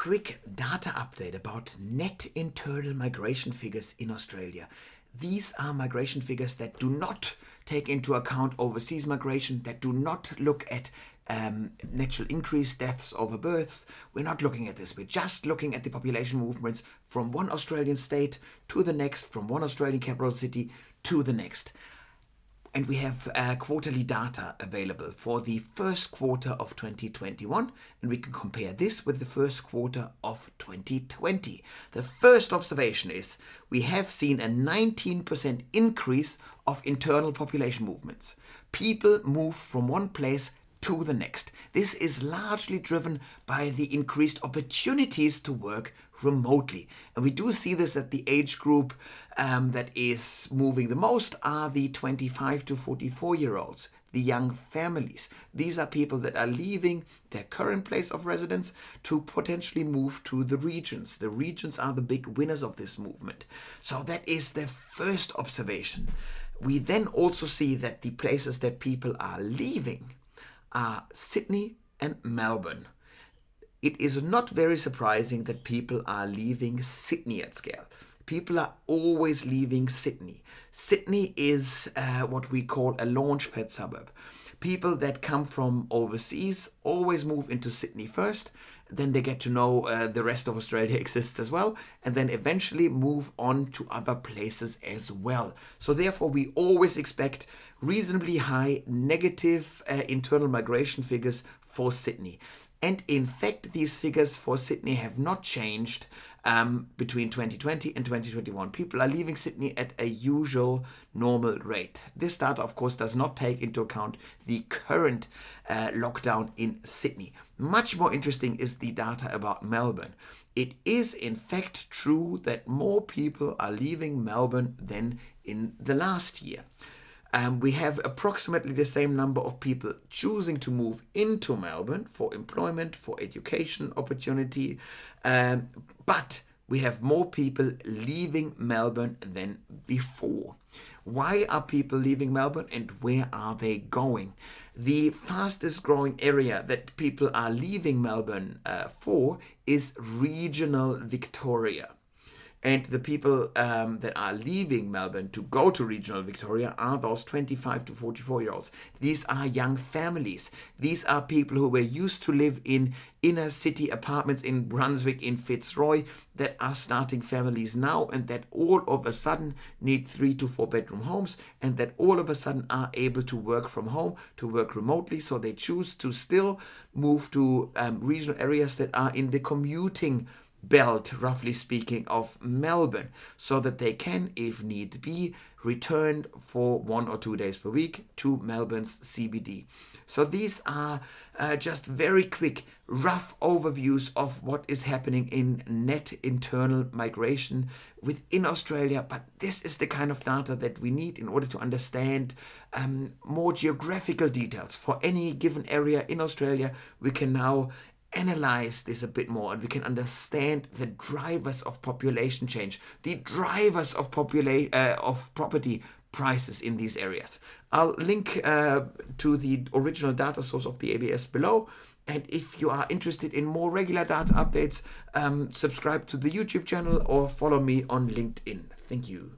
quick data update about net internal migration figures in Australia. These are migration figures that do not take into account overseas migration, that do not look at natural increase, deaths over births. We're not looking at this. We're just looking at the population movements from one Australian state to the next, from one Australian capital city to the next. And we have quarterly data available for the first quarter of 2021, and we can compare this with the first quarter of 2020. The first observation is we have seen a 19% increase of internal population movements. People move from one place to the next. This is largely driven by the increased opportunities to work remotely. And we do see this at the age group that is moving the most are the 25 to 44-year-olds, the young families. These are people that are leaving their current place of residence to potentially move to the regions. The regions are the big winners of this movement. So that is the first observation. We then also see that the places that people are leaving are Sydney and Melbourne. It is not very surprising that people are leaving Sydney at scale. People are always leaving Sydney. Sydney is what we call a launchpad suburb. People that come from overseas always move into Sydney first, then they get to know the rest of Australia exists as well, and then eventually move on to other places as well. So therefore we always expect reasonably high negative internal migration figures for Sydney. And in fact, these figures for Sydney have not changed between 2020 and 2021. People are leaving Sydney at a usual normal rate. This data, of course, does not take into account the current lockdown in Sydney. Much more interesting is the data about Melbourne. It is in fact true that more people are leaving Melbourne than in the last year. We have approximately the same number of people choosing to move into Melbourne for employment, for education opportunity, but we have more people leaving Melbourne than before. Why are people leaving Melbourne and where are they going? The fastest growing area that people are leaving Melbourne for is regional Victoria. And the people that are leaving Melbourne to go to regional Victoria are those 25 to 44-year-olds. These are young families. These are people who were used to live in inner city apartments in Brunswick, in Fitzroy, that are starting families now and that all of a sudden need 3 to 4 bedroom homes and that all of a sudden are able to work from home, to work remotely. So they choose to still move to regional areas that are in the commuting belt, roughly speaking, of Melbourne, so that they can, if need be, return for 1 or 2 days per week to Melbourne's CBD. So these are just very quick, rough overviews of what is happening in net internal migration within Australia. But this is the kind of data that we need in order to understand more geographical details. For any given area in Australia, we can now analyze this a bit more and we can understand the drivers of population change, the drivers of property prices in these areas. I'll link to the original data source of the ABS below. And if you are interested in more regular data updates, subscribe to the YouTube channel or follow me on LinkedIn. Thank you.